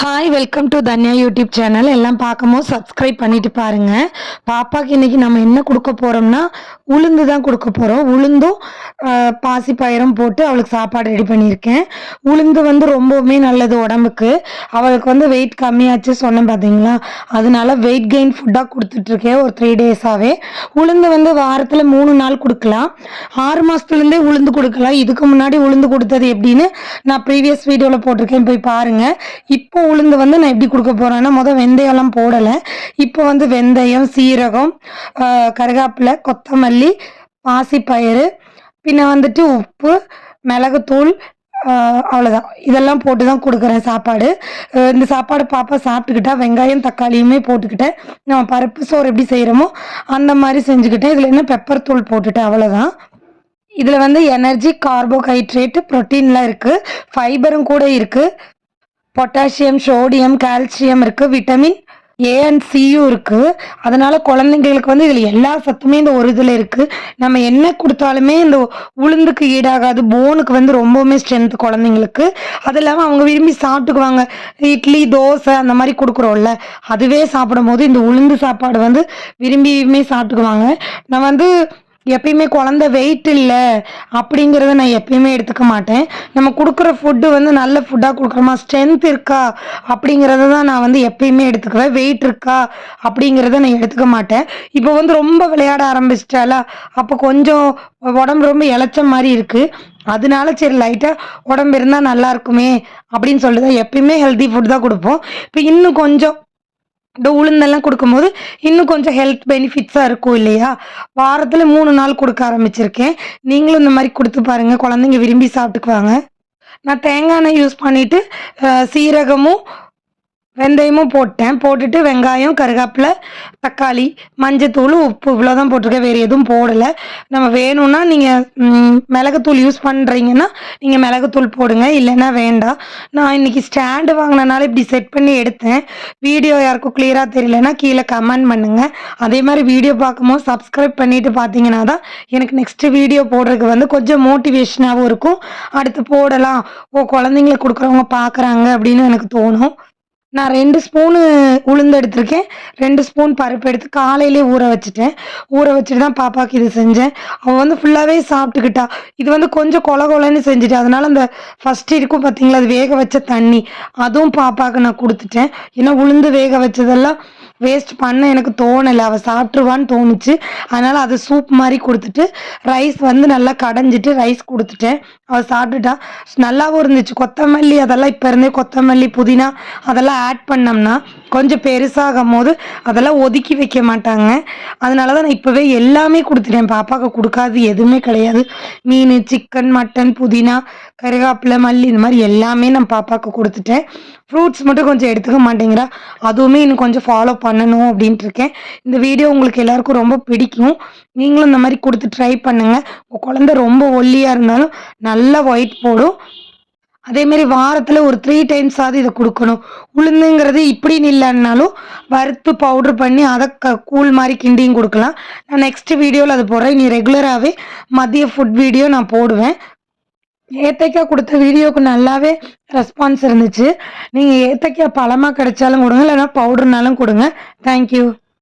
Hi welcome to Dhanya YouTube channel. எல்லாம் பார்க்கும்போது subscribe பண்ணிட்டு பாருங்க. பாப்பாக்கு இன்னைக்கு நம்ம என்ன கொடுக்க போறோம்னா உளுந்து தான் கொடுக்க போறோம். உளுந்தும் பாசிப்பயிரும் போட்டு அவளுக்கு சாப்பாடு ரெடி பண்ணியிருக்கேன். உளுந்து வந்து ரொம்பவுமே நல்லது உடம்புக்கு. அவளுக்கு வந்து வெயிட் கம்மியாச்சு சொன்னேன் பார்த்தீங்களா, அதனால வெயிட் கெயின் ஃபுட்டாக கொடுத்துட்ருக்கேன் ஒரு 3 டேஸாகவே. உளுந்து வந்து வாரத்தில் 3 நாள் கொடுக்கலாம். 6 மாதத்துலேருந்தே உளுந்து கொடுக்கலாம். இதுக்கு முன்னாடி உளுந்து கொடுத்தது எப்படின்னு நான் ப்ரீவியஸ் வீடியோவில் போட்டிருக்கேன், போய் பாருங்கள். இப்போ உளுந்து வந்து நான் எப்படி கொடுக்க போகிறேன்னா, வெந்தயம்லாம் போடலை. இப்போ வந்து வெந்தயம், சீரகம், கருவேப்பிலை, கொத்தமல்லி, பாசிப்பயிறு, பின்ன வந்துட்டு உப்பு, மிளகுத்தூள், அவ்வளோதான். இதெல்லாம் போட்டு தான் கொடுக்குறேன் சாப்பாடு. இந்த சாப்பாடு பாப்பா சாப்பிட்டுக்கிட்டா வெங்காயம் தக்காளியுமே போட்டுக்கிட்டேன். நம்ம பருப்பு சோறு எப்படி செய்கிறோமோ அந்த மாதிரி செஞ்சுக்கிட்டேன். இதில் என்ன பெப்பர் தூள் போட்டுட்டேன், அவ்வளோதான். இதில் வந்து எனர்ஜி, கார்போஹைட்ரேட்டு, ப்ரோட்டீன்லாம் இருக்குது, ஃபைபரும் கூட இருக்குது. பொட்டாசியம், சோடியம், கால்சியம் இருக்குது, விட்டமின் ஏ அண்ட் சியும் இருக்குது. அதனால் குழந்தைங்களுக்கு வந்து இதில் எல்லா சத்துமே இந்த ஒரு இதில் இருக்குது. நம்ம என்ன கொடுத்தாலுமே இந்த உளுந்துக்கு ஈடாகாது. போனுக்கு வந்து ரொம்பவுமே ஸ்ட்ரென்த் குழந்தைங்களுக்கு. அது இல்லாமல் அவங்க விரும்பி சாப்பிட்டுக்குவாங்க. இட்லி, தோசை அந்த மாதிரி கொடுக்குறோம்ல, அதுவே சாப்பிடும் போது இந்த உளுந்து சாப்பாடு வந்து விரும்பியுமே சாப்பிட்டுக்குவாங்க. நான் வந்து எப்பயுமே குழந்தை வெயிட் இல்லை அப்படிங்கிறத நான் எப்பயுமே எடுத்துக்க மாட்டேன். நம்ம கொடுக்குற ஃபுட்டு வந்து நல்ல ஃபுட்டாக கொடுக்குறோமா, ஸ்ட்ரென்த் இருக்கா அப்படிங்கிறத தான் நான் வந்து எப்பயுமே எடுத்துக்குவேன். வெயிட் இருக்கா அப்படிங்கிறத நான் எடுத்துக்க மாட்டேன். இப்போ வந்து ரொம்ப விளையாட ஆரம்பிச்சிட்டாலா, அப்போ கொஞ்சம் உடம்பு ரொம்ப இளைச்ச மாதிரி இருக்குது. அதனால சரி லைட்டாக உடம்பு இருந்தால் நல்லா இருக்குமே அப்படின்னு சொல்லிட்டு தான் எப்பயுமே ஹெல்த்தி ஃபுட் தான் கொடுப்போம். இப்போ இன்னும் கொஞ்சம் இந்த உளுந்தெல்லாம் கொடுக்கும்போது இன்னும் கொஞ்சம் ஹெல்த் பெனிஃபிட்ஸாக இருக்கும் இல்லையா. வாரத்தில் 3 நாள் கொடுக்க ஆரம்பிச்சிருக்கேன். நீங்களும் இந்த மாதிரி கொடுத்து பாருங்கள், குழந்தைங்க விரும்பி சாப்பிட்டுக்குவாங்க. நான் தேங்காய் எண்ணெய் யூஸ் பண்ணிவிட்டு சீரகமும் வெந்தயமும் போட்டுட்டு வெங்காயம், கருவேப்பிலை, தக்காளி, மஞ்சத்தூள், உப்பு இவ்வளோதான் போட்டிருக்கேன். வேறு எதுவும் போடலை. நம்ம வேணும்னா நீங்கள் மிளகுத்தூள் யூஸ் பண்ணுறீங்கன்னா நீங்கள் மிளகுத்தூள் போடுங்க, இல்லைன்னா வேண்டாம். நான் இன்றைக்கி ஸ்டாண்டு வாங்கினனால இப்படி செட் பண்ணி எடுத்தேன். வீடியோ யாருக்கும் கிளியராக தெரியலன்னா கீழே கமெண்ட் பண்ணுங்கள். அதே மாதிரி வீடியோ பார்க்கும்போது சப்ஸ்கிரைப் பண்ணிவிட்டு பார்த்தீங்கன்னா தான் எனக்கு நெக்ஸ்ட்டு வீடியோ போடுறதுக்கு வந்து கொஞ்சம் மோட்டிவேஷனாகவும் இருக்கும். அடுத்து போடலாம், குழந்தைங்களுக்கு கொடுக்குறவங்க பார்க்குறாங்க அப்படின்னு எனக்கு தோணும். நான் 2 ஸ்பூனு உளுந்து எடுத்திருக்கேன். 2 ஸ்பூன் பருப்பு எடுத்து காலையிலே ஊற வச்சுட்டு தான் பாப்பாவுக்கு இது செஞ்சேன். அவள் வந்து ஃபுல்லாகவே சாப்பிட்டுக்கிட்டா. இது வந்து கொஞ்சம் கொல கொலன்னு செஞ்சுட்டேன். அதனால அந்த ஃபஸ்ட்டு இருக்கும் பார்த்தீங்களா, அது வேக வச்ச தண்ணி, அதுவும் பாப்பாவுக்கு நான் கொடுத்துட்டேன். ஏன்னா உளுந்து வேக வச்சதெல்லாம் வேஸ்ட் பண்ண எனக்கு தோணலை. அவள் சாப்பிட்ருவான்னு தோணுச்சு. அதனால் அது சூப் மாதிரி கொடுத்துட்டு ரைஸ் வந்து நல்லா கடைஞ்சிட்டு ரைஸ் கொடுத்துட்டேன். அவள் சாப்பிட்டுட்டா. நல்லாவும் இருந்துச்சு. கொத்தமல்லி அதெல்லாம் இப்போ இருந்தே கொத்தமல்லி, புதினா அதெல்லாம் ஆட் பண்ணோம்னா கொஞ்சம் பெருசாகும் போது அதெல்லாம் ஒதுக்கி வைக்க மாட்டாங்க. அதனால தான் நான் இப்போவே எல்லாமே கொடுத்துட்டேன். பாப்பாவுக்கு கொடுக்காது எதுவுமே கிடையாது. மீன், சிக்கன், மட்டன், புதினா, கருவேப்பிலை, மல்லி, இந்த மாதிரி எல்லாமே நான் பாப்பாவுக்கு கொடுத்துட்டேன். ஃப்ரூட்ஸ் மட்டும் கொஞ்சம் எடுத்துக்க மாட்டேங்கிறா. அதுவுமே இன்னும் கொஞ்சம் ஃபாலோ பண்ணணும் அப்படின்ட்டு இருக்கேன். இந்த வீடியோ உங்களுக்கு எல்லாருக்கும் ரொம்ப பிடிக்கும். நீங்களும் இந்த மாதிரி கொடுத்து ட்ரை பண்ணுங்கள். உங்கள் குழந்தை ரொம்ப ஒல்லியாக இருந்தாலும் நல்லா ஒயிட் போடும். அதேமாரி வாரத்தில் ஒரு 3 டைம்ஸாவது இதை கொடுக்கணும். உளுந்துங்கிறது இப்படின்னு இல்லைன்னாலும் வறுத்து பவுட்ரு பண்ணி அதை கூழ் மாதிரி கிண்டியும் கொடுக்கலாம். நான் நெக்ஸ்ட்டு வீடியோவில் அது போடுறேன். இனி ரெகுலராகவே மதிய ஃபுட் வீடியோ நான் போடுவேன். ஏத்தைக்காய் கொடுத்த வீடியோவுக்கு நல்லாவே ரெஸ்பான்ஸ் இருந்துச்சு. நீங்கள் ஏத்தைக்காய் பழமாக கிடைச்சாலும் கொடுங்க, இல்லைன்னா பவுடர்னாலும் கொடுங்க. தேங்க்யூ.